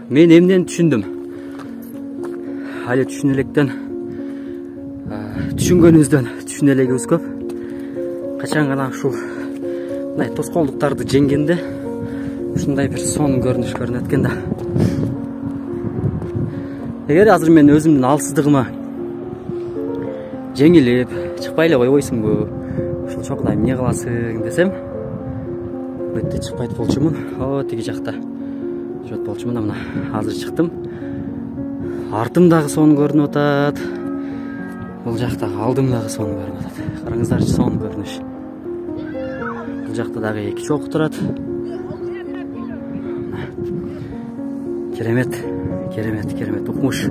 Мен эмнени түшүндүм. Али түшүнө электен түшүнгөнүбүздөн түшүнө элегибиз көп. Качан гана ушул мындай тоскоолдуктарды жеңгенде ушундай бир сонун көрүнүш көрүнөт экен да. Эгер азыр мен өзүмдүн алсыздыгыма жеңилип, чыкпай эле койбойсуңбу? Ушул чокуда эмне кыласың десем, бетте чыкпайт болчумун. О, тиги жакта жүрөт болчумун. Мына азыр чыктым. Артымдагы сонун көрүнүп атат. Бул жакта алдымдагы сонун көрүнүп атат. Караңыздарчы, сонун көрүнүш. Бул жакта дагы эки чоку турат. Керемет, керемет, керемет укмуш.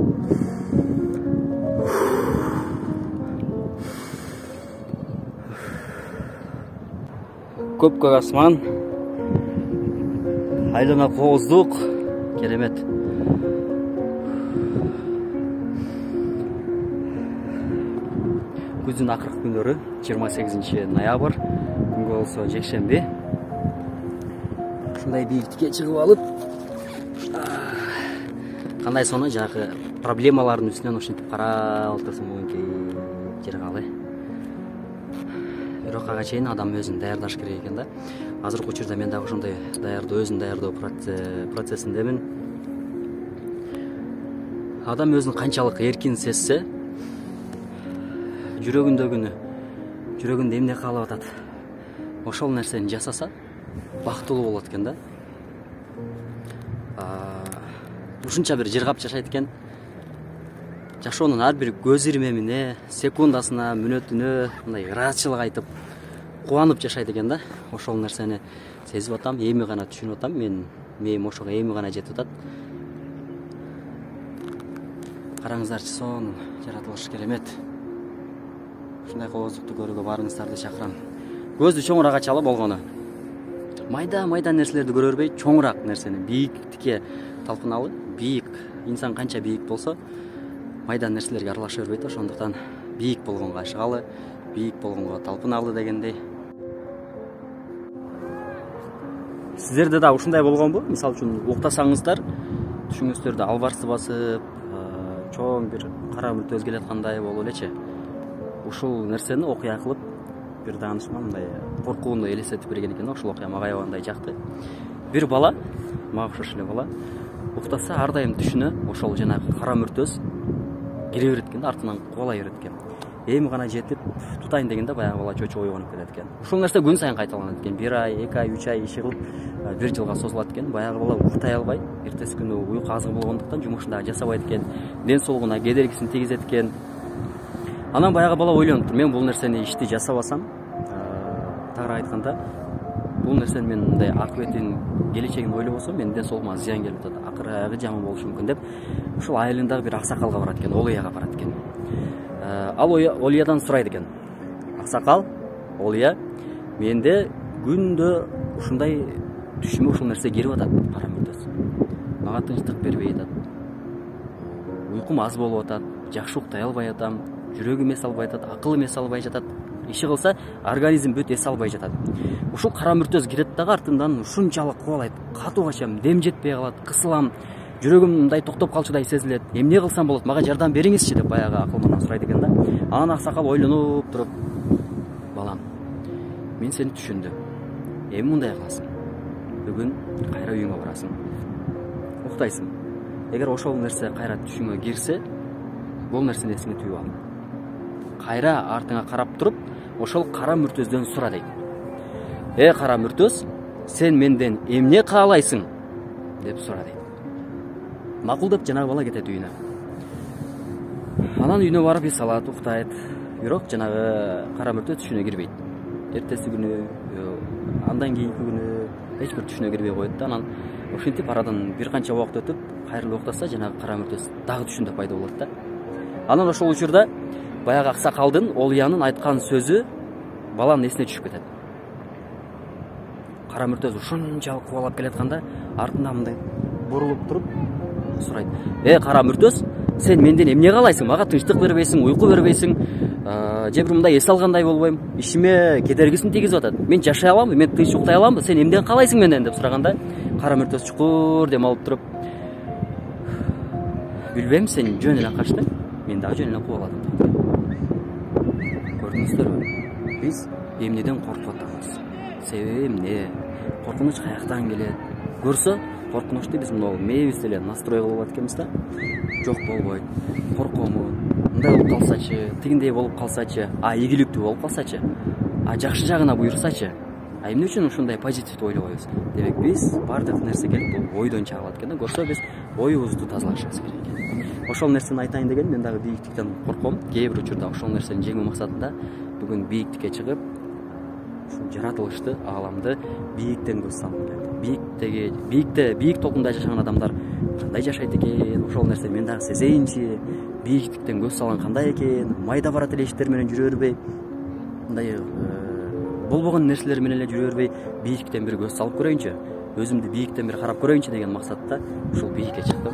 Көк асман, айлана кооздук, керемет. Күздүн акыркы күндөрү 28 ноябрь, күнгө болсо жекшемби. Ушундай бийиктикке чыгып алып, кандай сону жагы проблемалардын үстүнөн ушинтип карап отурсуң бүгүнкү жерге алып. Бирок ага чейин адам өзүн даярдаш керек экен да. Азыркы учурда мен дагы ошондой өзүн даярдоо процессиндемин. Адам өзүн канчалык эркин сезсе, жүрөгүндө эмне каалап атат, ошол нерсени жасаса бактылуу болот экен да. Ушунча бир жыргап жашайт экен. Жашоонун ар бир көз ирмемине, секундасына, мүнөтүнө мындай ыраазычылык айтып, кубанып жашайт экен да. Ошол нерсени сезип атам, эми гана түшүнүп атам. Мээм ошого эми гана жетип атат. Караңыздарчы, сонун жаратылыш, керемет. Ушундай кооздукту көрүүгө барыңыздарды чакырам. Көздү чоңураак ачалы болгону. Майда нерселерди көрө бербей, чоңураак нерсени, бийиктикке талпыналы. Бийик, инсан канча бийик болсо, майда нерселерге аралаша бербейт. Ошондуктан бийик болгонго ашыгалы, бийик болгонго талпыналы дегендей. Сиздерде да ушундай болгонбу? Мисалы үчүн уктасаңыздар, түшүңүздөрдө албарсты басып, чоң бир кара мүртөз келаткандай болуп элечи. Ушул нерсени окуя кылып, бир даанышман мындай коркууну элестетип берген экен. Ошол окуя мага аябагандай жакты. Бир бала, мага окшош эле бала, уктаса ар дайым түшүнө ошол жанагы кара мүртөз кире берет экен да, артынан кубалай берет экен. Эми гана жетип тутайын дегенде баягы бала чочуп ойгонуп кетет экен. Ушул нерсе күн сайын кайталанат экен. 1 ай, 2 ай, 3 ай иши кылып, 1 жылга созулат экен. Баягы бала уктай албай, эртеси күнү уйку азыгы болгондуктан жумушун дагы жасабайт экен. Ден соолугуна кедергисин тийгизет экен. Анан баягы бала ойлонуп тур, мен бул нерсени ишти жасабасам, тагыраак айтканда, бул нерсени мен мындай акыбетин, келечегин ойлобосом, менин ден соолугума зыян келип атат, акыры жаман болушу мүмкүн деп, ушул айылындагы бир аксакалга барат экен, Олияга барат экен. Ал Олиядан сурайт экен. Аксакал, Олия, менде күндө ушундай түшүмө ушул нерсе кирип атат, кара мүртөз. Мага тынчтык бербей атат. Уйкум аз болуп атат, жакшы уктай албай атам, жүрөгүм эс албай атат, акылым эс албай жатат. Иши кылса, организм бүт эс албай жатат. Ушул кара мүртөз кирет дагы артымдан ушунчалык кубалайт, катуу качам, дем жетпей калат, кысылам, жүрөгүм мындай токтоп калчудай сезилет. Эмне кылсам болот? Мага жардам бериңизчи деп баягы акылмандан сурайт экен да. Анан аксакал ойлонуп туруп, балам, мен сени түшүндүм. Эми мындай кыласың. Бүгүн кайра үйүңө барасың. Уктайсың. Эгер ошол нерсе кайра түшүңө кирсе, бул нерсени эсиңе түйүп ал. Кайра артыңа карап туруп, ошол кара мүртөздөн сура дейт. Кара мүртөз, сен менден эмне каалайсың? Деп сура дейт. Макул деп жанагы бала кетет үйүнө. Анан үйүнө барып эс алат, уктайт. Бирок жанагы кара мүртөз түшүнө кирбейт. Эртеси күнү, андан кийинки күнү эч бир түшүнө кирбей коет да. Анан ошентип арадан бир канча убакыт өтүп, кайрылып уктаса, жанагы кара мүртөз дагы түшүндө пайда болот да. Анан ошол учурда баягы аксакалдын, Олиянын айткан сөзү баланын эсине түшүп кетет. Кара мүртөз ушунчалык кубалап келатканда, артынан мындай бурулуп туруп сурайт. Кара мүртөз, сен менден эмне каалайсың? Мага тынчтык бербейсиң, уйку бербейсиң, же бир мындай эс алгандай болбойм, ишиме кедергисин тийгизип атат. Мен жашай аламбы? Мен тынч уктай аламбы? Сен эмден каалайсың менден деп сураганда, кара мүртөз чукур дем алып туруп, билбейм, сен жөн эле качтың, мен дагы жөн эле кубаладым. Көрдүңүздөрбү? Биз эмнеден коркуп атабыз? Себеби эмне? Коркунуч каяктан келет? Көрсө, коркунучту биз мына мээбиз деле настрой кылып атканбыз да. Жок болбойт. Коркомун. Мындай болуп калсачы, тигиндей болуп калсачы, ийгиликтүү болуп калсачы, жакшы жагына буйрсачы. Эмне үчүн ушундай позитивдүү ойлобойбуз? Демек биз бардык нерсе келип бул ойдон чыгып экен да. Көрсө биз оюбузду тазалашыбыз керек экен. Ошол нерсени айтайын деген, мен дагы бийиктиктен корком. Кээ бир учурда ошол нерсени жеңүү максатында бүгүн бийиктикке чыгып, ушул жаратылышты, ааламды бийиктен көз салгым келди. Бийик толкунда жашаган адамдар кандай жашайт экен? Ошол нерсени мен дагы сезейинчи. Бийиктиктен көз салган кандай экен? Майда бара тилештер менен жүрө бербей, мындай болбогон нерселер менен эле жүрө бербей, бийиктен бир көз салып көрөйүнчү. Өзүмдү бийиктен бир карап көрөйүнчү деген максатта ушул бийикке чыктым.